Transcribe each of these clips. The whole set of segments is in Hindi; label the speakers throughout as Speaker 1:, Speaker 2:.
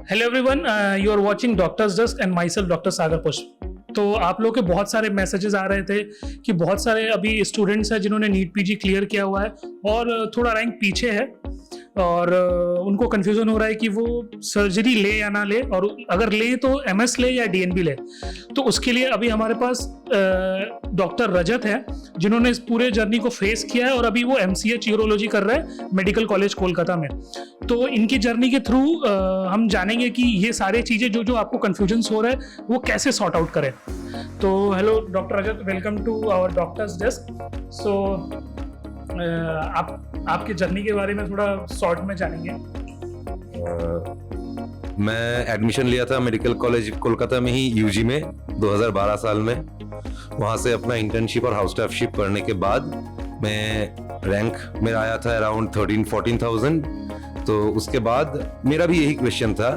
Speaker 1: Hello everyone, you are watching doctors desk and myself doctor Sagar Pushp. तो आप लोगों के बहुत सारे मैसेजेस आ रहे थे कि बहुत सारे अभी स्टूडेंट्स हैं जिन्होंने नीट पीजी क्लियर किया हुआ है और थोड़ा रैंक पीछे है और उनको कन्फ्यूजन हो रहा है कि वो सर्जरी ले या ना ले, और अगर ले तो एमएस ले या डीएनबी ले। तो उसके लिए अभी हमारे पास डॉक्टर रजत है जिन्होंने इस पूरे जर्नी को फेस किया है और अभी वो एमसीएच यूरोलॉजी कर रहे हैं मेडिकल कॉलेज कोलकाता में। तो इनकी जर्नी के थ्रू हम जानेंगे कि ये सारे चीज़ें जो जो आपको कन्फ्यूजन्स हो रहे हैं वो कैसे सॉर्ट आउट करें। तो hello doctor Rajat, welcome to our doctors desk. So आपकी जर्नी के बारे में थोड़ा शॉर्ट में जानेंगे।
Speaker 2: मैं एडमिशन लिया था मेडिकल कॉलेज कोलकाता में ही यूजी में 2012 साल में। वहाँ से अपना इंटर्नशिप और हाउस स्टाफशिप करने के बाद मैं रैंक मेरा आया था अराउंड 13-14,000। तो उसके बाद मेरा भी यही क्वेश्चन था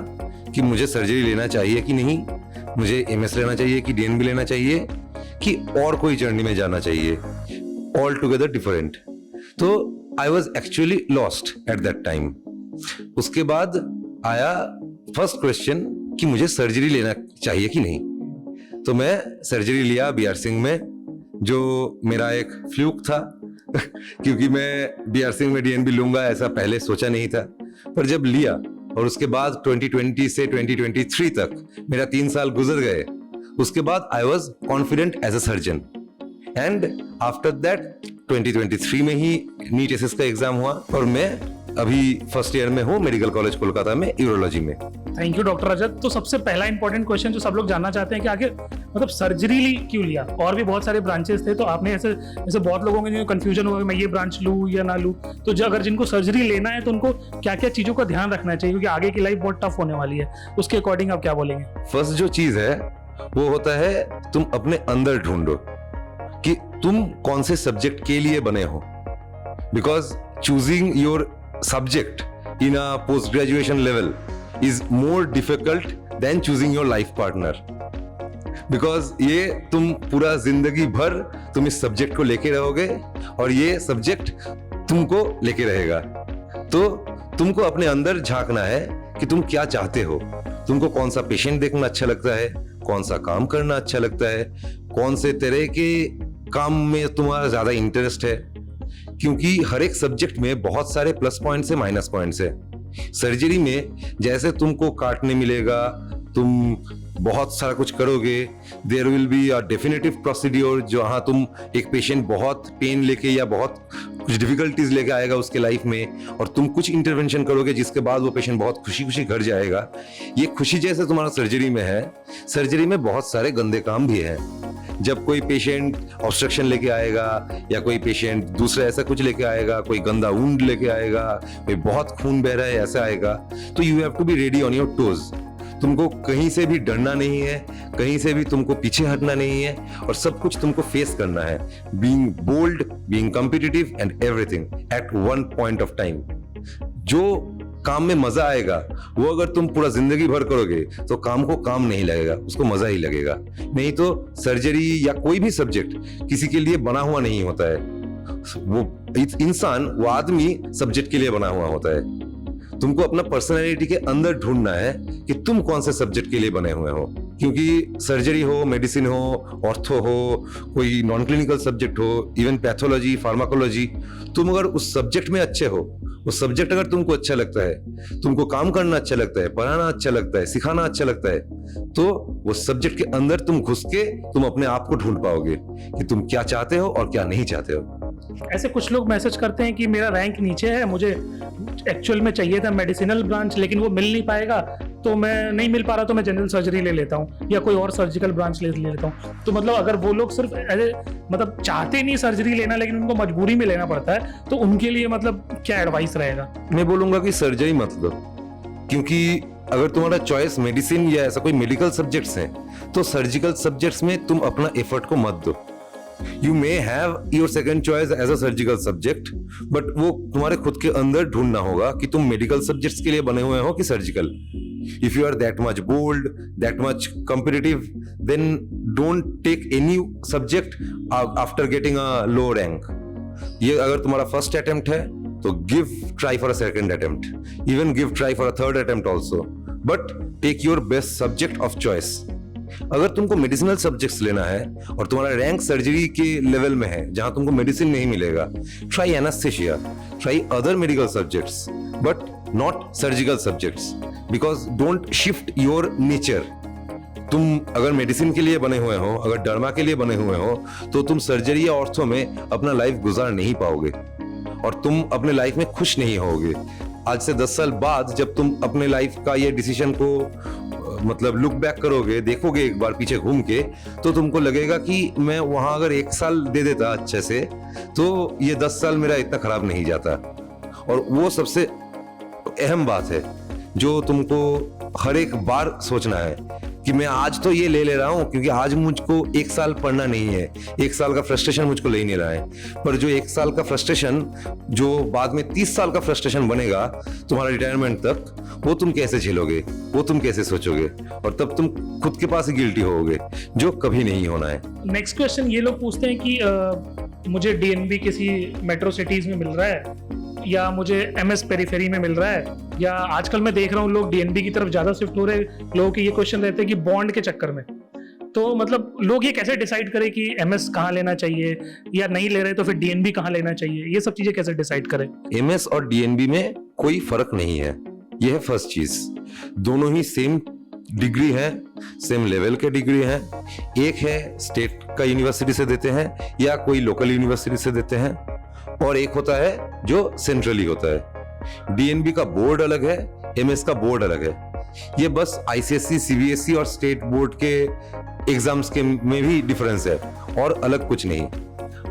Speaker 2: कि मुझे सर्जरी लेना चाहिए कि नहीं, मुझे एमएस लेना चाहिए कि डीएनबी लेना चाहिए कि और कोई जर्नी में जाना चाहिए, ऑल टुगेदर डिफरेंट। तो I was actually lost at that time. उसके बाद आया फर्स्ट क्वेश्चन कि मुझे सर्जरी लेना चाहिए कि नहीं। तो मैं सर्जरी लिया बीआर सिंह में, जो मेरा एक फ्लूक था क्योंकि मैं बीआर सिंह में डीएनबी लूंगा ऐसा पहले सोचा नहीं था। पर जब लिया और उसके बाद 2020 से 2023 तक मेरा 3 साल गुजर गए, उसके बाद I was confident as a surgeon. And after that 2023 में ही नीट एसएस का एग्जाम हुआ और मैं अभी फर्स्ट ईयर में हूँ मेडिकल कॉलेज कोलकाता में यूरोलॉजी में।
Speaker 1: थैंक यू डॉक्टर रजत। तो सबसे पहला इंपॉर्टेंट क्वेश्चन जो सब लोग जानना चाहते हैं कि आगे मतलब सर्जरी क्यों लिया? और भी बहुत सारे ब्रांचेस थे, तो आपने ऐसे बहुत लोगों के जो कन्फ्यूजन हुआ कि मैं ये ब्रांच लूँ या ना लूँ। तो जो अगर जिनको सर्जरी लेना है तो उनको क्या क्या चीज़ों का ध्यान रखना चाहिए, क्योंकि आगे की लाइफ बहुत टफ होने वाली है, उसके अकॉर्डिंग आप क्या बोलेंगे?
Speaker 2: फर्स्ट जो चीज है वो होता है तुम अपने अंदर ढूंढो कि तुम कौन से सब्जेक्ट के लिए बने हो। Because choosing your subject in a post graduation level is more difficult than choosing your life partner, because ये तुम पूरा जिंदगी भर तुम इस सब्जेक्ट को लेके रहोगे और ये सब्जेक्ट तुमको लेके रहेगा। तो तुमको अपने अंदर झांकना है कि तुम क्या चाहते हो, तुमको कौन सा पेशेंट देखना अच्छा लगता है, कौन सा काम करना अच्छा लगता है, कौन से तरह के काम में तुम्हारा ज्यादा इंटरेस्ट है। क्योंकि हर एक सब्जेक्ट में बहुत सारे प्लस पॉइंट्स है, माइनस पॉइंट्स है। सर्जरी में जैसे तुमको काटने मिलेगा, तुम बहुत सारा कुछ करोगे, there will be a definitive procedure जहां तुम एक पेशेंट बहुत पेन लेके या बहुत कुछ डिफिकल्टीज लेके आएगा उसके लाइफ में, और तुम कुछ इंटरवेंशन करोगे जिसके बाद वो पेशेंट बहुत खुशी खुशी घर जाएगा। ये खुशी जैसे तुम्हारा सर्जरी में है, सर्जरी में बहुत सारे गंदे काम भी हैं। जब कोई पेशेंट ऑब्स्ट्रक्शन लेके आएगा या कोई पेशेंट दूसरा ऐसा कुछ लेके आएगा, कोई गंदा वुंड लेके आएगा, कोई बहुत खून बह रहा है ऐसा आएगा, तो you have to be ready on your toes. तुमको कहीं से भी डरना नहीं है, कहीं से भी तुमको पीछे हटना नहीं है, और सब कुछ तुमको फेस करना है, being bold, being competitive and everything at one point of time. जो काम में मजा आएगा वो अगर तुम पूरा जिंदगी भर करोगे तो काम को काम नहीं लगेगा, उसको मजा ही लगेगा। नहीं तो सर्जरी या कोई भी सब्जेक्ट किसी के लिए बना हुआ नहीं होता है। वो इंसान, वो आदमी सब्जेक्ट के लिए बना हुआ होता है। तुमको अपना पर्सनैलिटी के अंदर ढूंढना है कि तुम कौन से सब्जेक्ट के लिए बने हुए हो। क्योंकि सर्जरी हो, मेडिसिन हो, ऑर्थो हो, कोई नॉन क्लिनिकल सब्जेक्ट हो, इवन पैथोलॉजी, फार्माकोलॉजी, तुम अगर उस सब्जेक्ट में अच्छे हो, वो सब्जेक्ट अगर तुमको अच्छा लगता है, तुमको काम करना अच्छा लगता है, पढ़ाना अच्छा लगता है, सिखाना अच्छा लगता है, तो वो सब्जेक्ट के अंदर तुम घुस के तुम अपने आप को ढूंढ पाओगे कि तुम क्या चाहते हो और क्या नहीं चाहते हो।
Speaker 1: ऐसे कुछ लोग मैसेज करते हैं कि मेरा रैंक नीचे है, मुझे एक्चुअल में चाहिए था मेडिसिनल ब्रांच लेकिन वो मिल नहीं पाएगा, तो मैं नहीं मिल पा रहा तो मैं जनरल सर्जरी ले लेता हूँ या कोई और सर्जिकल ब्रांच ले लेता हूँ। तो मतलब अगर वो लोग सिर्फ मतलब चाहते नहीं सर्जरी लेना लेकिन उनको मजबूरी में लेना पड़ता है, तो उनके लिए मतलब क्या एडवाइस रहेगा?
Speaker 2: मैं बोलूंगा कि सर्जरी मत लो, क्योंकि अगर तुम्हारा चॉइस मेडिसिन या ऐसा कोई मेडिकल सब्जेक्ट्स हैं तो सर्जिकल सब्जेक्ट्स में तुम अपना एफर्ट को मत दो। You may have your second choice as a surgical subject, but वो तुम्हारे खुद के अंदर ढूंढना होगा कि तुम मेडिकल सब्जेक्ट्स के लिए बने हुए हो कि surgical. If you are that much bold, that much competitive, then don't take any subject after getting a low rank. ये अगर तुम्हारा फर्स्ट अटेम्प्ट है तो give try for a second attempt, even give try for a third attempt also, but take your best subject of choice. अगर तुमको मेडिसिनल सब्जेक्ट्स लेना है और तुम्हारा रैंक सर्जरी के लेवल में है जहां तुमको मेडिसिन नहीं मिलेगा, try anaesthesia, try other medical subjects but not surgical subjects, because don't shift your nature. तुम अगर मेडिसिन के लिए बने हुए हो, अगर डर्मा के लिए बने हुए हो, तो तुम सर्जरी या ऑर्थो में अपना लाइफ गुजार नहीं पाओगे और तुम अपने लाइफ में खुश नहीं होगे। आज से 10 साल बाद जब तुम अपने लाइफ का ये डिसीजन को मतलब लुक बैक करोगे, देखोगे एक बार पीछे घूम के, तो तुमको लगेगा कि मैं वहां अगर 1 साल दे देता अच्छे से तो ये 10 साल मेरा इतना खराब नहीं जाता। और वो सबसे अहम बात है जो तुमको हर एक बार सोचना है कि मैं आज तो ये ले रहा हूं क्योंकि आज मुझको 1 साल पढ़ना नहीं है, 1 साल का फ्रस्ट्रेशन मुझको ले नहीं रहा है, पर जो 1 साल का फ्रस्ट्रेशन जो बाद में 30 साल का फ्रस्ट्रेशन बनेगा तुम्हारा रिटायरमेंट तक, वो तुम कैसे झेलोगे, वो तुम कैसे सोचोगे, और तब तुम खुद के पास ही गिल्टी होगे, जो कभी नहीं होना है।
Speaker 1: नेक्स्ट क्वेश्चन ये लोग पूछते हैं कि मुझे डीएनबी किसी मेट्रो सिटीज में मिल रहा है या मुझे एमएस पेरिफेरी में मिल रहा है, या आजकल मैं देख रहा हूँ लोग डीएनबी की तरफ ज्यादा शिफ्ट हो रहे हैं। लोगों के ये क्वेश्चन रहते हैं कि बॉन्ड के चक्कर में, तो मतलब लोग ये कैसे डिसाइड करें कि एमएस कहाँ लेना चाहिए, या नहीं ले रहे तो फिर डीएनबी कहाँ लेना चाहिए, ये सब चीजें कैसे डिसाइड करें?
Speaker 2: एमएस और डीएनबी में कोई फर्क नहीं है, यह है फर्स्ट चीज। दोनों ही सेम डिग्री है, सेम लेवल के डिग्री है। एक है स्टेट का यूनिवर्सिटी से देते हैं या कोई लोकल यूनिवर्सिटी से देते हैं, और एक होता है जो सेंट्रली होता है। डीएनबी का बोर्ड अलग है, एमएस का बोर्ड अलग है। ये बस आईसीएसई, सीबीएसई और स्टेट बोर्ड के एग्जाम्स के में भी डिफरेंस है और अलग कुछ नहीं।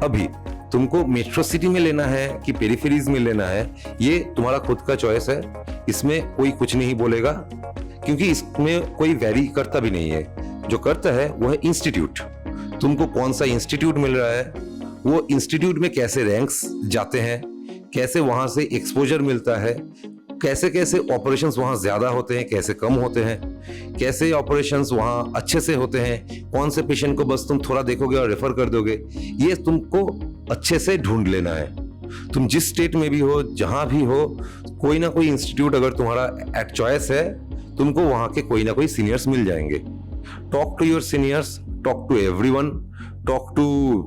Speaker 2: अभी तुमको मेट्रो सिटी में लेना है कि पेरिफेरीज में लेना है, ये तुम्हारा खुद का चॉइस है, इसमें कोई कुछ नहीं बोलेगा क्योंकि इसमें कोई वैरी करता भी नहीं है। जो करता है वो है इंस्टीट्यूट। तुमको कौन सा इंस्टीट्यूट मिल रहा है, वो इंस्टीट्यूट में कैसे रैंक्स जाते हैं, कैसे वहां से एक्सपोजर मिलता है, कैसे कैसे ऑपरेशंस वहां ज्यादा होते हैं, कैसे कम होते हैं, कैसे ऑपरेशंस वहां अच्छे से होते हैं, कौन से पेशेंट को बस तुम थोड़ा देखोगे और रेफर कर दोगे, ये तुमको अच्छे से ढूंढ लेना है। तुम जिस स्टेट में भी हो, जहां भी हो, कोई ना कोई इंस्टीट्यूट अगर तुम्हारा एट चॉइस है, तुमको वहां के कोई ना कोई सीनियर्स मिल जाएंगे। Talk to your seniors, talk to everyone, talk to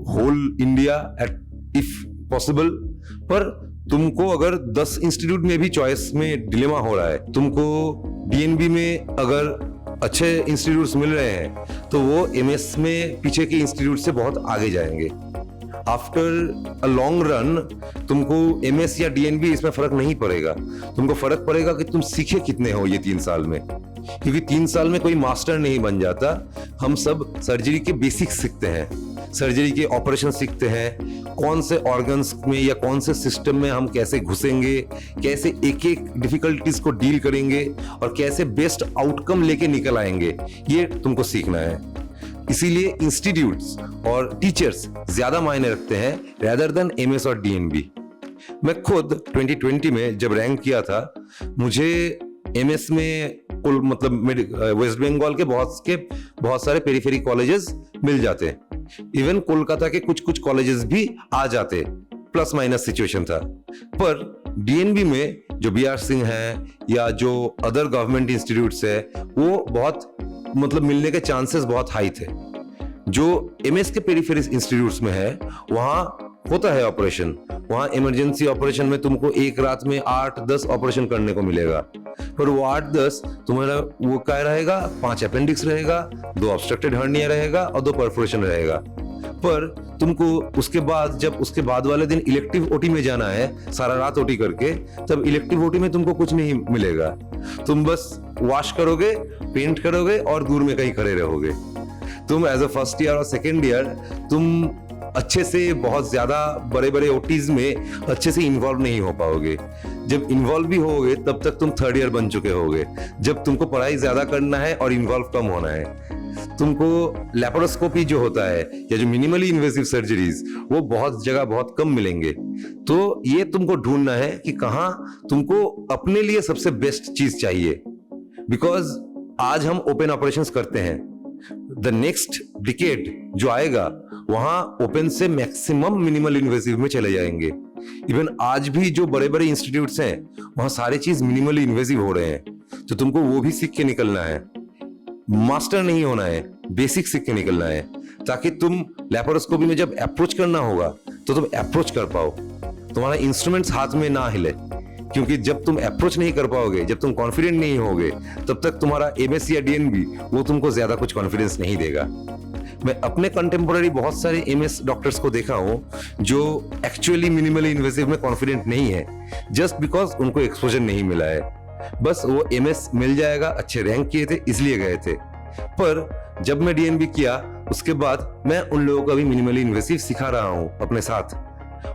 Speaker 2: whole India at if possible. पर तुमको अगर 10 इंस्टीट्यूट में भी चॉइस में डिलेमा हो रहा है, तुमको डीएनबी में अगर अच्छे इंस्टीट्यूट्स मिल रहे हैं तो वो एमएस में पीछे के इंस्टीट्यूट से बहुत आगे जाएंगे। आफ्टर अ लॉन्ग रन तुमको एमएस या डीएनबी इसमें फर्क नहीं पड़ेगा, तुमको फर्क पड़ेगा कि तुम सीखे कितने हो ये 3 साल में, क्योंकि 3 साल में कोई मास्टर नहीं बन जाता। हम सब सर्जरी के बेसिक्स सीखते हैं, सर्जरी के ऑपरेशन सीखते हैं, कौन से ऑर्गन्स में या कौन से सिस्टम में हम कैसे घुसेंगे, कैसे एक एक डिफिकल्टीज को डील करेंगे और कैसे बेस्ट आउटकम लेके निकल आएंगे, ये तुमको सीखना है। इसीलिए इंस्टीट्यूट्स और टीचर्स ज्यादा मायने रखते हैं रेदर देन एमएस और डीएनबी। मैं खुद 2020 में जब रैंक किया था, मुझे एमएस में कुल मतलब वेस्ट बंगाल के बहुत सारे पेरिफेरी कॉलेजेस मिल जाते, इवन कोलकाता के कुछ कुछ कॉलेजेस भी आ जाते, प्लस माइनस सिचुएशन था। पर डीएनबी में जो बीआर सिंह है या जो अदर गवर्नमेंट इंस्टीट्यूट्स है, वो बहुत मतलब मिलने के चांसेस बहुत हाई थे। जो एमएस के पेरिफेरी इंस्टीट्यूट्स में है, वहां होता है ऑपरेशन, वहां इमरजेंसी ऑपरेशन में तुमको एक रात में 8-10 ऑपरेशन करने को मिलेगा, पर वो 8-10 तुम्हारा वो क्या रहेगा, 5 अपेंडिक्स रहेगा, 2 ऑब्स्ट्रक्टेड हर्निया रहेगा और 2 परफोरेशन रहेगा। पर तुमको उसके बाद जब उसके बाद वाले दिन इलेक्टिव ओटी में जाना है, सारा रात ओटी करके, तब इलेक्टिव ओटी में तुमको कुछ नहीं मिलेगा। तुम बस वॉश करोगे, पेंट करोगे और दूर में कहीं खड़े रहोगे। तुम एज अ फर्स्ट ईयर और सेकेंड ईयर तुम अच्छे से बहुत ज्यादा बड़े बड़े ओटीज में अच्छे से इन्वॉल्व नहीं हो पाओगे। जब इन्वॉल्व भी होगे तब तक तुम 3rd ईयर बन चुके होगे, जब तुमको पढ़ाई ज्यादा करना है और इन्वॉल्व कम होना है। तुमको लैप्रोस्कोपी जो होता है या जो मिनिमली इन्वेसिव सर्जरीज, वो बहुत जगह बहुत कम मिलेंगे। तो ये तुमको ढूंढना है कि कहां तुमको अपने लिए सबसे बेस्ट चीज चाहिए, बिकॉज आज हम ओपन ऑपरेशंस करते हैं, द नेक्स्ट डिकेड जो आएगा वहां ओपन से मैक्सिमम मिनिमल इन्वेसिव में चले जाएंगे। इवन आज भी जो बड़े बड़े इंस्टीट्यूट्स हैं वहां सारे चीज मिनिमली इन्वेसिव हो रहे हैं, तो तुमको वो भी सीख के निकलना है। मास्टर नहीं होना है, बेसिक सीख के निकलना है, ताकि तुम लैप्रोस्कोपी में जब अप्रोच करना होगा तो तुम अप्रोच कर पाओ, तुम्हारा इंस्ट्रूमेंट्स हाथ में ना हिले। क्योंकि जब तुम अप्रोच नहीं कर पाओगे, जब तुम कॉन्फिडेंट नहीं होगे, तब तक तुम्हारा एमएस या डीएनबी वो तुमको ज्यादा कुछ कॉन्फिडेंस नहीं देगा। मैं अपने कंटेम्पोररी बहुत सारे एमएस डॉक्टर्स को देखा हूं जो एक्चुअली मिनिमली इन्वेसिव में कॉन्फिडेंट नहीं है, जस्ट बिकॉज उनको एक्सपोजर नहीं मिला है। बस वो एमएस मिल जाएगा, अच्छे रैंक किए थे इसलिए गए थे। पर जब मैं डीएनबी किया उसके बाद मैं उन लोगों को अभी मिनिमली इन्वेसिव सिखा रहा हूं अपने साथ,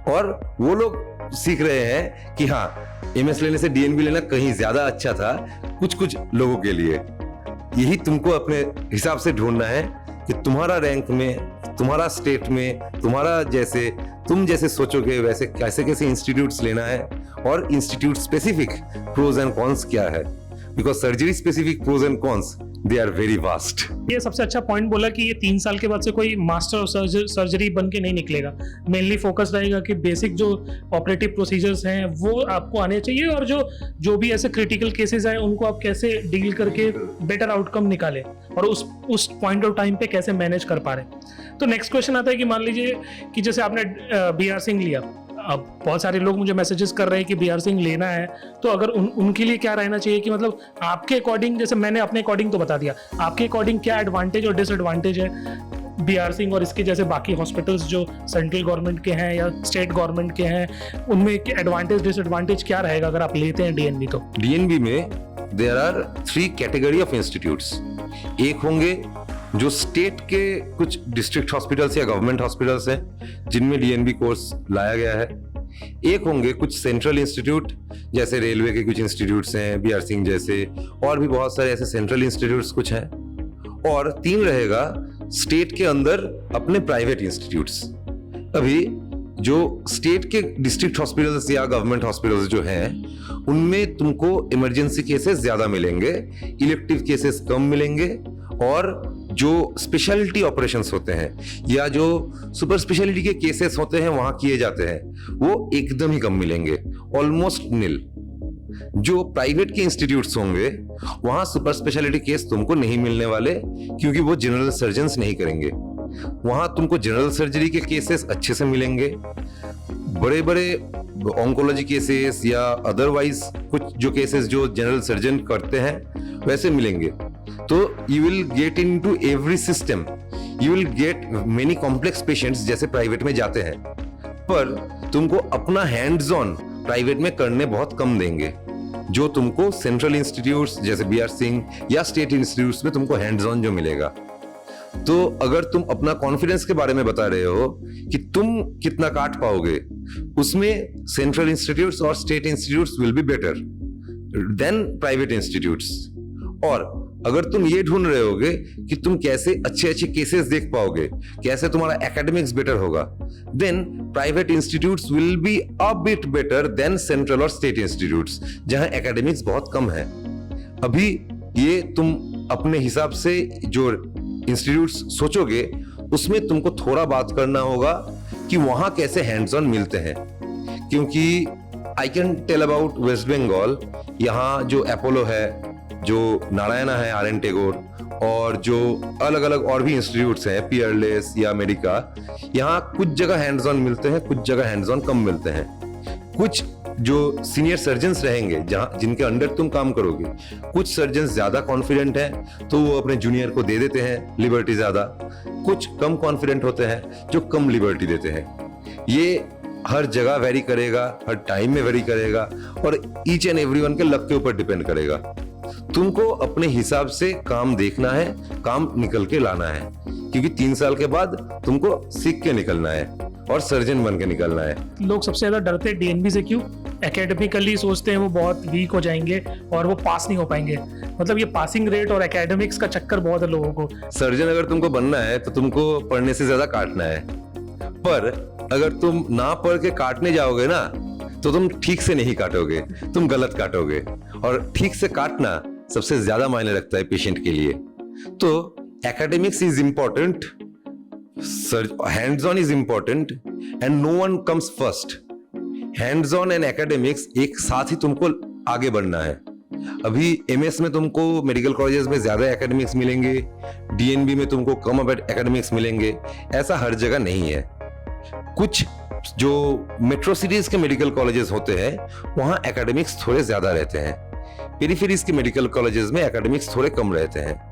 Speaker 2: और वो लोग सीख रहे हैं कि हाँ, एमएस लेने से डीएनबी लेना कहीं ज्यादा अच्छा था कुछ कुछ लोगों के लिए। यही तुमको अपने हिसाब से ढूंढना है कि तुम्हारा रैंक में, तुम्हारा स्टेट में, तुम्हारा जैसे तुम जैसे सोचोगे वैसे कैसे कैसे इंस्टीट्यूट्स लेना है, और institute specific pros and cons क्या है, because surgery specific pros and cons they are very vast.
Speaker 1: ये सबसे अच्छा पॉइंट बोला कि ये 3 साल के बाद से कोई मास्टर ऑफ सर्जरी बन के नहीं निकलेगा। मेनली फोकस रहेगा कि बेसिक जो ऑपरेटिव प्रोसीजर्स हैं वो आपको आने चाहिए, और जो भी ऐसे क्रिटिकल केसेस हैं उनको आप कैसे डील करके बेटर आउटकम निकालें, और उस पॉइंट ऑफ टाइम पे कैसे मैनेज कर पा रहे हैं। तो नेक्स्ट क्वेश्चन आता है कि मान लीजिए कि जैसे आपने बीआर सिंह लिया, अब बहुत सारे लोग मुझे मैसेजेस कर रहे हैं कि बीआर सिंह लेना है, तो अगर उनके लिए क्या रहना चाहिए कि मतलब आपके अकॉर्डिंग, जैसे मैंने अपने अकॉर्डिंग तो बता दिया, आपके अकॉर्डिंग क्या एडवांटेज और डिसएडवांटेज है बीआर सिंह और इसके जैसे बाकी हॉस्पिटल्स जो सेंट्रल गवर्नमेंट के हैं या स्टेट गवर्नमेंट के हैं, उनमें एडवांटेज डिसएडवांटेज क्या रहेगा अगर आप लेते हैं डीएनबी? तो
Speaker 2: डीएनबी में there are 3 category of institutes. एक होंगे जो स्टेट के कुछ डिस्ट्रिक्ट हॉस्पिटल्स या गवर्नमेंट हॉस्पिटल्स हैं जिनमें डीएनबी कोर्स लाया गया है। एक होंगे कुछ सेंट्रल इंस्टीट्यूट, जैसे रेलवे के कुछ इंस्टीट्यूट्स हैं, बीआर सिंह जैसे, और भी बहुत सारे ऐसे सेंट्रल इंस्टीट्यूट्स कुछ हैं। और 3 रहेगा स्टेट के अंदर अपने प्राइवेट इंस्टीट्यूट्स। अभी जो स्टेट के डिस्ट्रिक्ट हॉस्पिटल्स या गवर्नमेंट हॉस्पिटल्स जो हैं उनमें तुमको इमरजेंसी केसेस ज्यादा मिलेंगे, इलेक्टिव केसेस कम मिलेंगे, और जो स्पेशलिटी ऑपरेशंस होते हैं या जो सुपर स्पेशलिटी के केसेस होते हैं वहां किए जाते हैं वो एकदम ही कम मिलेंगे, ऑलमोस्ट निल। जो प्राइवेट के इंस्टीट्यूट्स होंगे वहां सुपर स्पेशलिटी केस तुमको नहीं मिलने वाले, क्योंकि वो जनरल सर्जन्स नहीं करेंगे। वहां तुमको जनरल सर्जरी के केसेस अच्छे से मिलेंगे, बड़े बड़े ऑन्कोलॉजी केसेस या अदरवाइज कुछ जो केसेस जो जनरल सर्जन करते हैं वैसे मिलेंगे। तो you will get into every system, you will get many complex patients जैसे प्राइवेट में जाते हैं, पर तुमको अपना हैंड्स ऑन प्राइवेट में करने बहुत कम देंगे, जो तुमको सेंट्रल इंस्टीट्यूट्स जैसे बीआर सिंह या स्टेट इंस्टीट्यूट्स में तुमको हैंड्स ऑन जो मिलेगा। तो अगर तुम अपना कॉन्फिडेंस के बारे में बता रहे हो कि तुम कितना काट पाओगे, उसमें सेंट्रल इंस्टीट्यूट्स और state institutes will be better than private institutes. और अगर तुम ये ढूंढ रहे होगे कि तुम कैसे अच्छे अच्छे केसेस देख पाओगे, कैसे तुम्हारा एकेडमिक्स बेटर होगा, then private institutes will be a bit better than central और स्टेट इंस्टीट्यूट्स जहां एकेडमिक्स बहुत कम है। अभी ये तुम अपने हिसाब से जो इंस्टीट्यूट्स सोचोगे उसमें तुमको थोड़ा बात करना होगा कि वहां कैसे हैंड्स ऑन मिलते हैं, क्योंकि I can tell about West Bengal. यहाँ जो अपोलो है, जो नारायणा है, आर एन टेगोर, और जो अलग अलग और भी इंस्टीट्यूट्स हैं, पीयरलेस या मेडिका, यहाँ कुछ जगह हैंड्स ऑन मिलते हैं, कुछ जगह हैंड्स ऑन कम मिलते हैं। कुछ जो सीनियर सर्जन्स रहेंगे जहां जिनके अंडर तुम काम करोगे, कुछ सर्जन्स ज्यादा कॉन्फिडेंट हैं तो वो अपने जूनियर को दे देते हैं लिबर्टी ज्यादा, कुछ कम कॉन्फिडेंट होते हैं जो कम लिबर्टी देते हैं। ये हर जगह वेरी करेगा, हर टाइम में वेरी करेगा, और ईच एंड एवरीवन के लक के ऊपर डिपेंड करेगा। तुमको अपने हिसाब से काम देखना है, काम निकल के लाना है, क्योंकि 3 साल के बाद तुमको सीख के निकलना है और सर्जन बन के निकलना है।
Speaker 1: लोग सबसे ज्यादा डरते हैं डीएनबी से, क्यों? एकेडमिकली सोचते हैं वो बहुत वीक हो जाएंगे और वो पास नहीं हो पाएंगे। मतलब ये पासिंग रेट और एकेडमिक्स का चक्कर बहुत है लोगों को।
Speaker 2: सर्जन अगर तुमको बनना है तो तुमको पढ़ने से ज्यादा काटना है, पर अगर तुम ना पढ़ के काटने जाओगे ना तो तुम ठीक से नहीं काटोगे, तुम गलत काटोगे। और ठीक से काटना सबसे ज्यादा मायने रखता है पेशेंट के लिए। तो academics is important hands on is important and no one comes first. Hands on and academics एक साथ ही तुमको आगे बढ़ना है। अभी एमएस में तुमको मेडिकल कॉलेजेस में ज्यादा एकेडमिक्स मिलेंगे, डीएनबी में तुमको कम एकेडमिक्स मिलेंगे, ऐसा हर जगह नहीं है। कुछ जो मेट्रो सिटीज के मेडिकल कॉलेजेस होते हैं वहां एकेडमिक्स थोड़े ज्यादा रहते हैं, पेरिफेरीज के मेडिकल कॉलेजेस में एकेडमिक्स थोड़े कम रहते हैं।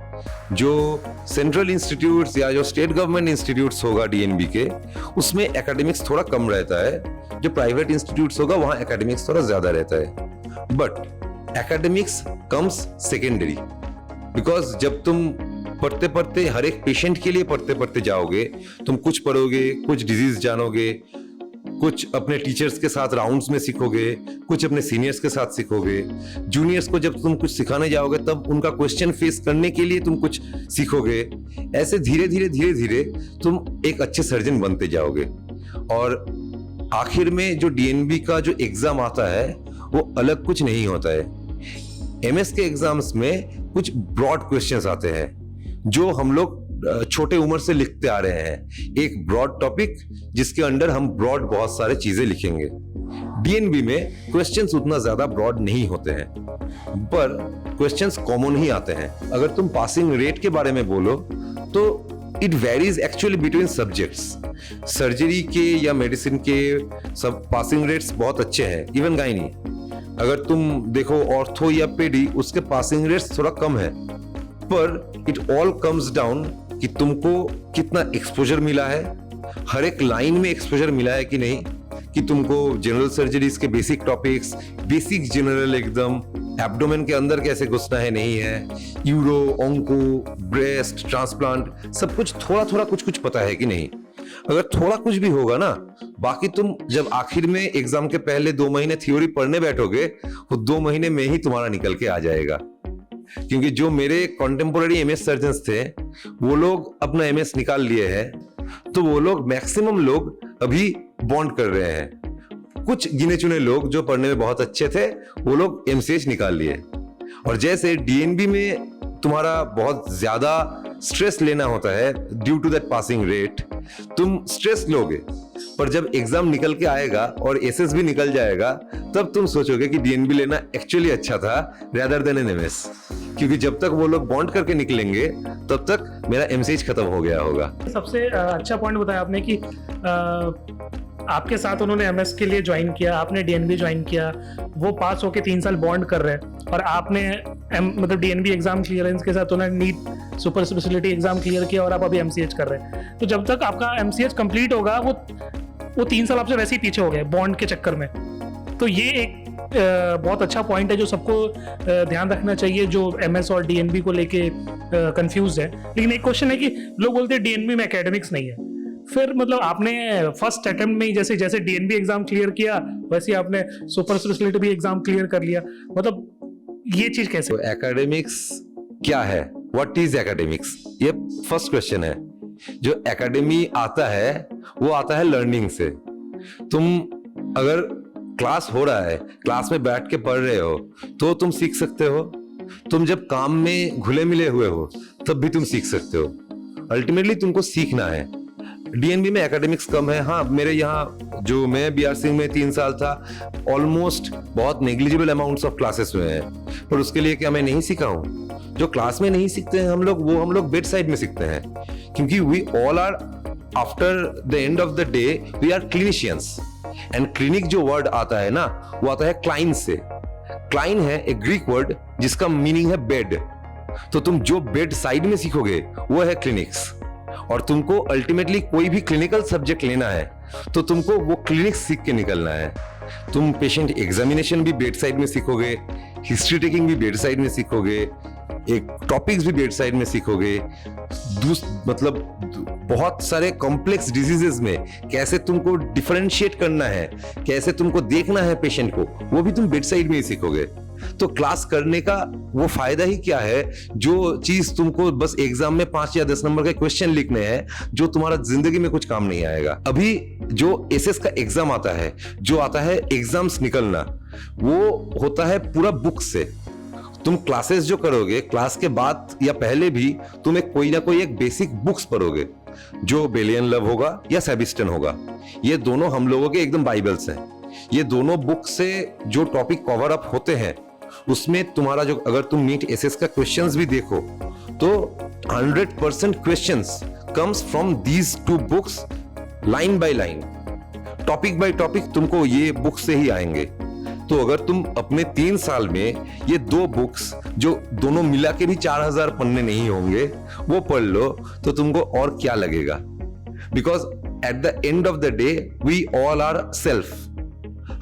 Speaker 2: जो सेंट्रल इंस्टीट्यूट्स या जो स्टेट गवर्नमेंट इंस्टीट्यूट्स होगा डीएनबी के, उसमें एकेडमिक्स थोड़ा कम रहता है। जो प्राइवेट इंस्टीट्यूट्स होगा वहां एकेडमिक्स थोड़ा ज्यादा रहता है। But academics comes secondary, because जब तुम पढ़ते पढ़ते हर एक पेशेंट के लिए पढ़ते पढ़ते जाओगे, तुम कुछ पढ़ोगे, कुछ डिजीज जानोगे, कुछ अपने टीचर्स के साथ राउंड्स में सीखोगे, कुछ अपने सीनियर्स के साथ सीखोगे। जूनियर्स को जब तुम कुछ सिखाने जाओगे तब उनका क्वेश्चन फेस करने के लिए तुम कुछ सीखोगे। ऐसे धीरे धीरे तुम एक अच्छे सर्जन बनते जाओगे। और आखिर में जो डीएनबी का जो एग्जाम आता है वो अलग कुछ नहीं होता है। एमएस के एग्जाम्स में कुछ ब्रॉड क्वेश्चंस आते हैं जो हम लोग छोटे उम्र से लिखते आ रहे हैं। एक ब्रॉड टॉपिक जिसके अंडर हम ब्रॉड बहुत सारे चीजें लिखेंगे। डीएनबी में क्वेश्चंस उतना ज्यादा ब्रॉड नहीं होते हैं, पर क्वेश्चंस कॉमन ही आते हैं। अगर तुम पासिंग रेट के बारे में बोलो तो it varies actually between subjects. Surgery के या मेडिसिन के सब पासिंग रेट्स बहुत अच्छे हैं, इवन गायनी। अगर तुम देखो ऑर्थो या पेडी, उसके पासिंग रेट्स थोड़ा कम है। पर इट ऑल कम्स डाउन कि तुमको कितना एक्सपोजर मिला है, हर एक लाइन में एक्सपोजर मिला है कि नहीं, कि तुमको जनरल सर्जरीज के बेसिक टॉपिक्स, बेसिक जनरल एकदम, एब्डोमेन के अंदर कैसे घुसना है नहीं है, यूरो, ओंको, ब्रेस्ट, ट्रांसप्लांट, सब कुछ थोड़ा थोड़ा कुछ कुछ पता है कि नहीं। अगर थोड़ा कुछ भी होगा ना, बाकी तुम जब आखिर में एग्जाम के पहले 2 महीने थ्योरी पढ़ने बैठोगे, वो 2 महीने में ही तुम्हारा निकल के आ जाएगा। क्योंकि जो मेरे कॉन्टेम्पोररी एमएस सर्जन्स थे वो लोग अपना एमएस निकाल लिए हैं, तो वो लोग मैक्सिमम लोग अभी बॉन्ड कर रहे हैं। कुछ गिने चुने लोग जो पढ़ने में बहुत अच्छे थे वो लोग एमसीएच निकाल लिए। और जैसे डीएनबी में तुम्हारा बहुत ज्यादा स्ट्रेस लेना होता है due to that passing rate, तुम स्ट्रेस लोगे, पर जब एग्जाम निकल के आएगा और एसएस भी निकल जाएगा तब तुम सोचोगे कि डीएनबी लेना एक्चुअली अच्छा था रेदर देन एन एमएस। क्योंकि जब तक वो लोग बॉन्ड करके निकलेंगे तब तक मेरा एमसीएच खत्म हो गया होगा।
Speaker 1: सबसे अच्छा पॉइंट बताया आपने कि आपके साथ उन्होंने एमएस के लिए ज्वाइन किया, आपने डीएनबी ज्वाइन किया, वो पास होके 3 साल बॉन्ड कर रहे हैं, और आपने मतलब डीएनबी एग्जाम क्लियरेंस के साथ उन्होंने NEET super speciality exam clear किया और आप अभी एमसीएच कर रहे हैं। तो जब तक आपका एमसीएच कंप्लीट होगा वो 3 साल आपसे वैसे ही पीछे हो गए बॉन्ड के चक्कर में। तो ये एक बहुत अच्छा पॉइंट है जो सबको ध्यान रखना चाहिए, जो एमएस और डीएनबी को लेके कंफ्यूज है। लेकिन एक क्वेश्चन है कि लोग बोलते हैं डीएनबी में एकेडमिक्स नहीं है, फिर मतलब आपने फर्स्ट अटेम्प्ट में ही जैसे डीएनबी एग्जाम क्लियर किया वैसे ही आपने सुपर स्पेशलिटी भी एग्जाम क्लियर कर लिया, मतलब ये चीज कैसे?
Speaker 2: एकेडमिक्स क्या है, व्हाट इज एकेडमिक्स, ये फर्स्ट क्वेश्चन है। जो एकेडमी आता है वो आता है लर्निंग से। तुम अगर क्लास हो रहा है, क्लास में बैठ के पढ़ रहे हो तो तुम सीख सकते हो। तुम जब काम में घुले मिले हुए हो तब भी तुम सीख सकते हो। अल्टीमेटली तुमको सीखना है। डीएनबी में एकेडमिक्स कम है। हाँ, मेरे यहाँ जो मैं बीआरसी में 3 साल था, ऑलमोस्ट बहुत नेग्लिजिबल अमाउंट्स ऑफ क्लासेस हुए हैं, पर उसके लिए क्या मैं नहीं सीखा हूँ? जो क्लास में नहीं सीखते हैं हम लोग बेड साइड में सीखते हैं, क्योंकि we all are after the end of the day we are clinicians. And clinic जो वर्ड आता है ना, वो आता है क्लाइन से। क्लाइन है एक ग्रीक वर्ड जिसका मीनिंग है बेड। तो तुम जो बेड साइड में सीखोगे वो है क्लिनिक्स। और तुमको अल्टीमेटली कोई भी क्लिनिकल सब्जेक्ट लेना है तो तुमको वो क्लिनिक्स सीख के निकलना है। तुम पेशेंट एग्जामिनेशन भी बेड साइड में सीखोगे, हिस्ट्री टेकिंग भी बेड साइड में सीखोगे, एक टॉपिक्स भी बेड साइड में सीखोगे। मतलब बहुत सारे कॉम्प्लेक्स डिजीजेस में कैसे तुमको डिफरेंशिएट करना है, कैसे तुमको देखना है पेशेंट को, वो भी तुम बेड साइड में ही सीखोगे। तो क्लास करने का वो फायदा ही क्या है, जो चीज तुमको बस एग्जाम में 5 या 10 नंबर के क्वेश्चन लिखने हैं, जो तुम्हारा जिंदगी में कुछ काम नहीं आएगा। अभी जो एसएस का एग्जाम आता है, जो आता है एग्जाम्स निकलना, वो होता है पूरा बुक से। तुम क्लासेस जो करोगे, क्लास के बाद या पहले भी तुम कोई ना कोई एक बेसिक बुक्स पढ़ोगे। जो बेलियन लव होगा या सेबिस्टन होगा। ये दोनों हम लोगों के एकदम बाइबल्स हैं। ये दोनों बुक से जो टॉपिक कवर अप होते हैं उसमें तुम्हारा जो, अगर तुम नीट एसएस का क्वेश्चंस भी देखो तो 100% questions comes from these two books, line by line, topic by topic तुमको ये बुक से ही आएंगे। तो अगर तुम अपने 3 साल में ये 2 बुक्स जो दोनों मिला के भी 4000 पन्ने नहीं होंगे वो पढ़ लो तो तुमको और क्या लगेगा। Because at the end of the day we all are self.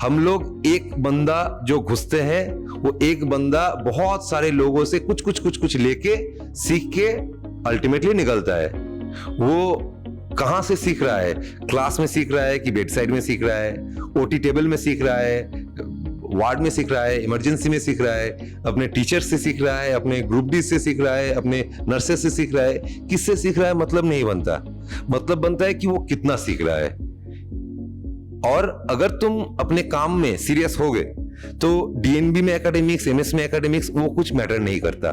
Speaker 2: हम लोग एक बंदा जो घुसते हैं वो एक बंदा बहुत सारे लोगों से कुछ कुछ कुछ कुछ लेके सीख के अल्टीमेटली निकलता है। वो कहां से सीख रहा है, क्लास में सीख रहा है कि बेड साइड में सीख रहा है, ओटी टेबल में सीख रहा है, वार्ड में सीख रहा है, इमरजेंसी में सीख रहा है, अपने टीचर से सीख रहा है, अपने ग्रुप डी से सीख रहा है, अपने नर्सेस से सीख रहा है, किससे सीख रहा है मतलब नहीं बनता। मतलब बनता है कि वो कितना सीख रहा है। और अगर तुम अपने काम में सीरियस हो गए तो डीएनबी में एकेडमिक्स, एमएस में एकेडमिक्स वो कुछ मैटर नहीं करता।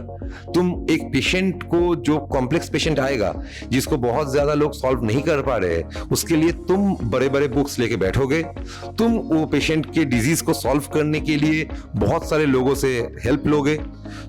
Speaker 2: तुम एक पेशेंट को, जो कॉम्प्लेक्स पेशेंट आएगा जिसको बहुत ज्यादा लोग सॉल्व नहीं कर पा रहे हैं, उसके लिए तुम बड़े बड़े बुक्स लेके बैठोगे। तुम वो पेशेंट के डिजीज को सॉल्व करने के लिए बहुत सारे लोगों से हेल्प लोगे,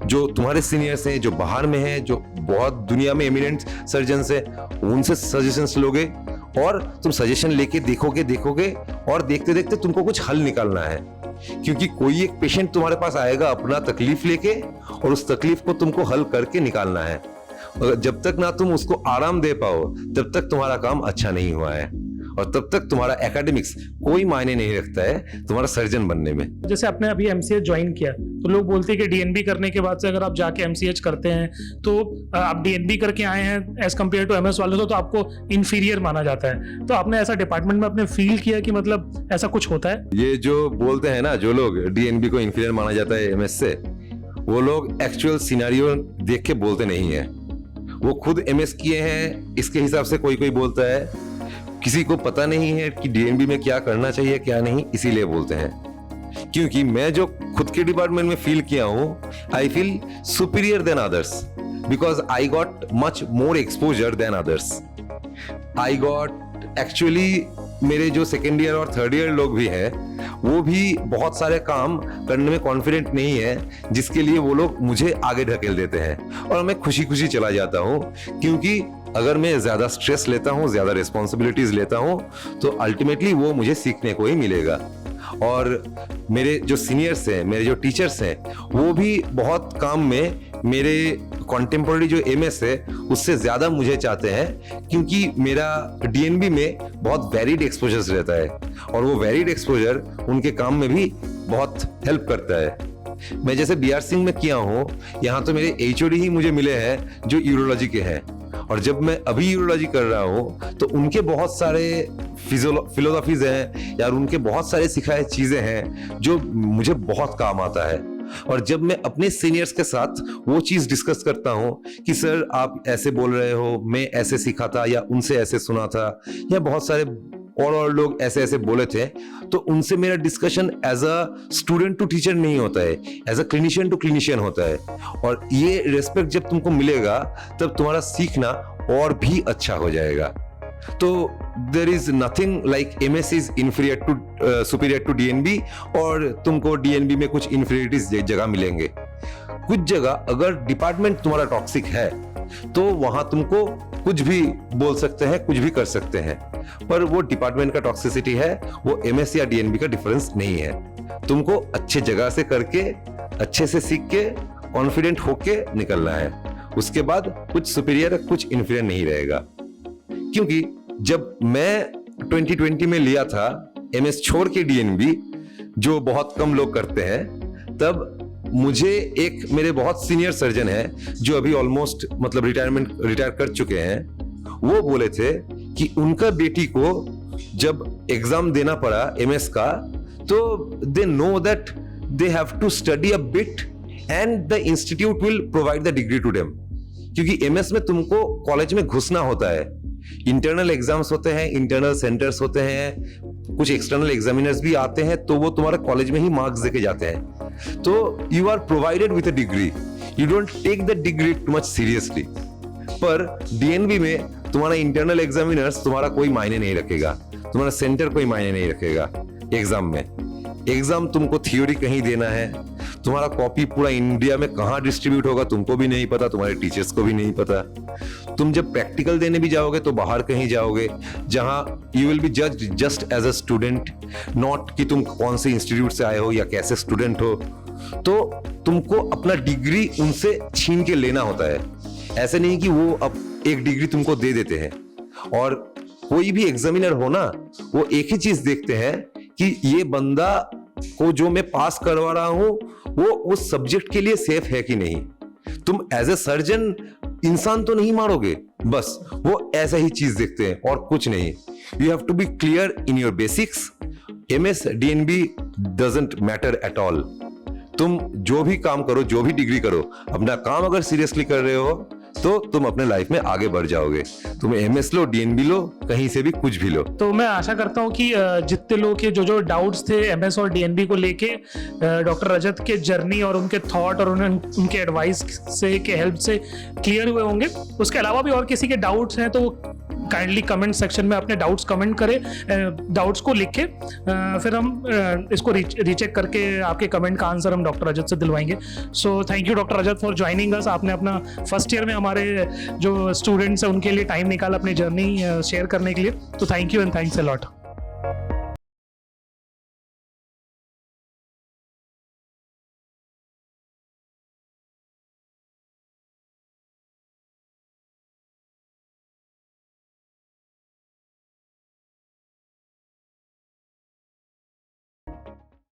Speaker 2: जो तुम्हारे सीनियर्स हैं, जो बाहर में हैं, जो बहुत दुनिया में एमिनेंट सर्जन्स हैं, उनसे सजेशंस लोगे और तुम सजेशन लेके देखोगे और देखते देखते तुमको कुछ हल निकालना है। क्योंकि कोई एक पेशेंट तुम्हारे पास आएगा अपना तकलीफ लेके और उस तकलीफ को तुमको हल करके निकालना है। जब तक ना तुम उसको आराम दे पाओ तब तक तुम्हारा काम अच्छा नहीं हुआ है और तब तक तुम्हारा एकेडमिक्स कोई मायने नहीं रखता है तुम्हारा सर्जन बनने में।
Speaker 1: जैसे आपने अभी एमसीएच ज्वाइन किया तो लोग बोलते हैं कि डीएनबी करने के बाद से अगर आप जाके एमसीएच करते हैं तो आप डीएनबी करके आए हैं एज कम्पेयर टू एमएस वाले तो आपको इंफीरियर माना जाता है। तो आपने ऐसा डिपार्टमेंट में आपने फील किया कि मतलब ऐसा कुछ होता है?
Speaker 2: ये जो बोलते हैं ना, जो लोग डीएनबी को इंफीरियर माना जाता है एमएस से, वो लोग एक्चुअल सिनेरियो देख के बोलते नहीं है। वो खुद एमएस किए हैं इसके हिसाब से कोई कोई बोलता है। किसी को पता नहीं है कि डीएनबी में क्या करना चाहिए क्या नहीं, इसीलिए बोलते हैं। क्योंकि मैं जो खुद के डिपार्टमेंट में फील किया हूं, I feel superior than others because I got much more exposure than others. I got actually, मेरे जो सेकेंड ईयर और थर्ड ईयर लोग भी हैं वो भी बहुत सारे काम करने में कॉन्फिडेंट नहीं है, जिसके लिए वो लोग मुझे आगे ढकेल देते हैं और मैं खुशी खुशी चला जाता हूं। क्योंकि अगर मैं ज्यादा स्ट्रेस लेता हूं, ज्यादा रिस्पॉन्सिबिलिटीज लेता हूं तो अल्टीमेटली वो मुझे सीखने को ही मिलेगा। और मेरे जो सीनियर्स हैं, मेरे जो टीचर्स हैं, वो भी बहुत काम में मेरे कॉन्टेम्पोररी जो एमएस है उससे ज्यादा मुझे चाहते हैं, क्योंकि मेरा डीएनबी में बहुत वेरिड एक्सपोजर्स रहता है और वो वेरिड एक्सपोजर उनके काम में भी बहुत हेल्प करता है। मैं जैसे बीआर सिंह में किया हूँ, यहाँ तो मेरे एचओडी ही मुझे मिले हैं जो यूरोलॉजी के हैं, और जब मैं अभी यूरोलॉजी कर रहा हूँ तो उनके बहुत सारे फिलोसॉफीज हैं यार, उनके बहुत सारे सिखाए चीजें हैं जो मुझे बहुत काम आता है। और जब मैं अपने सीनियर्स के साथ वो चीज डिस्कस करता हूँ कि सर आप ऐसे बोल रहे हो, मैं ऐसे सीखा था या उनसे ऐसे सुना था, या बहुत सारे और लोग ऐसे ऐसे बोले थे, तो उनसे मेरा discussion as a student to teacher नहीं होता है, as a clinician to clinician होता है। और ये रेस्पेक्ट जब तुमको मिलेगा तब तुम्हारा सीखना और भी अच्छा हो जाएगा। तो there is nothing like MS is inferior to superior to DNB, और तुमको डीएनबी में कुछ इंफीरियरिटीज जगह मिलेंगे। कुछ जगह अगर डिपार्टमेंट तुम्हारा टॉक्सिक है तो वहां तुमको कुछ भी बोल सकते हैं, कुछ भी कर सकते हैं, पर वो डिपार्टमेंट का टॉक्सिसिटी है, वो एमएस या डीएनबी का डिफरेंस नहीं है। तुमको अच्छे जगह से करके, अच्छे से सीख के, कॉन्फिडेंट होके निकलना है। उसके बाद कुछ सुपीरियर कुछ इंफीरियर नहीं रहेगा। क्योंकि जब मैं 2020 में लिया था एमएस छोड़ के डीएनबी, जो बहुत कम लोग करते हैं, तब मुझे एक मेरे बहुत सीनियर सर्जन है जो अभी ऑलमोस्ट मतलब रिटायर कर चुके हैं, वो बोले थे कि उनका बेटी को जब एग्जाम देना पड़ा एमएस का, तो they know that they have to study a bit and the institute will provide the degree to them. क्योंकि एमएस में तुमको कॉलेज में घुसना होता है, इंटरनल एग्जाम्स होते हैं, इंटरनल सेंटर्स होते हैं, कुछ एक्सटर्नल एग्जामिनर्स भी आते हैं, तो वो तुम्हारे कॉलेज में ही मार्क्स देके जाते हैं। तो you are provided with a degree, you don't take the degree too much seriously. पर डीएनबी में तुम्हारा इंटरनल एग्जामिनर्स तुम्हारा कोई मायने नहीं रखेगा, तुम्हारा सेंटर कोई मायने नहीं रखेगा एग्जाम में। एग्जाम तुमको थ्योरी कहीं देना है, तुम्हारा कॉपी पूरा इंडिया में कहाँ डिस्ट्रीब्यूट होगा तुमको भी नहीं पता, तुम्हारे टीचर्स को भी नहीं पता। तुम जब प्रैक्टिकल देने भी जाओगे तो बाहर कहीं जाओगे जहां you will be judged just as a student, not कि तुम कौन से इंस्टीट्यूट से आए हो या कैसे स्टूडेंट हो। तो तुमको अपना डिग्री उनसे छीन के लेना होता है, ऐसे नहीं कि वो अब एक डिग्री तुमको दे देते हैं। और कोई भी एग्जामिनर हो ना, वो एक ही चीज देखते हैं कि ये बंदा को जो मैं पास करवा रहा हूं वो उस सब्जेक्ट के लिए सेफ है कि नहीं। तुम एज ए सर्जन इंसान तो नहीं मारोगे, बस वो ऐसा ही चीज देखते हैं और कुछ नहीं। You have to be clear in your basics. MS DNB doesn't matter at all. तुम जो भी काम करो, जो भी डिग्री करो, अपना काम अगर सीरियसली कर रहे हो तो तुम अपने लाइफ में आगे बढ़ जाओगे। तुम MS लो, DNB लो, कहीं से भी कुछ भी लो।
Speaker 1: तो मैं आशा करता हूँ कि जितने लोग के जो डाउट्स थे MS और DNB को लेके डॉक्टर रजत के जर्नी और उनके थॉट और उनके एडवाइस से के हेल्प से क्लियर हुए होंगे। उसके अलावा भी और किसी के डाउट्स हैं तो काइंडली कमेंट सेक्शन में अपने डाउट्स कमेंट करें, डाउट्स को लिख के फिर हम इसको रीचेक करके आपके कमेंट का आंसर हम डॉक्टर रजत से दिलवाएंगे। So thank you doctor Rajat for joining us. आपने अपना फर्स्ट ईयर में हमारे जो स्टूडेंट्स हैं उनके लिए टाइम निकाला अपनी जर्नी शेयर करने के लिए, तो thank you and thanks a lot.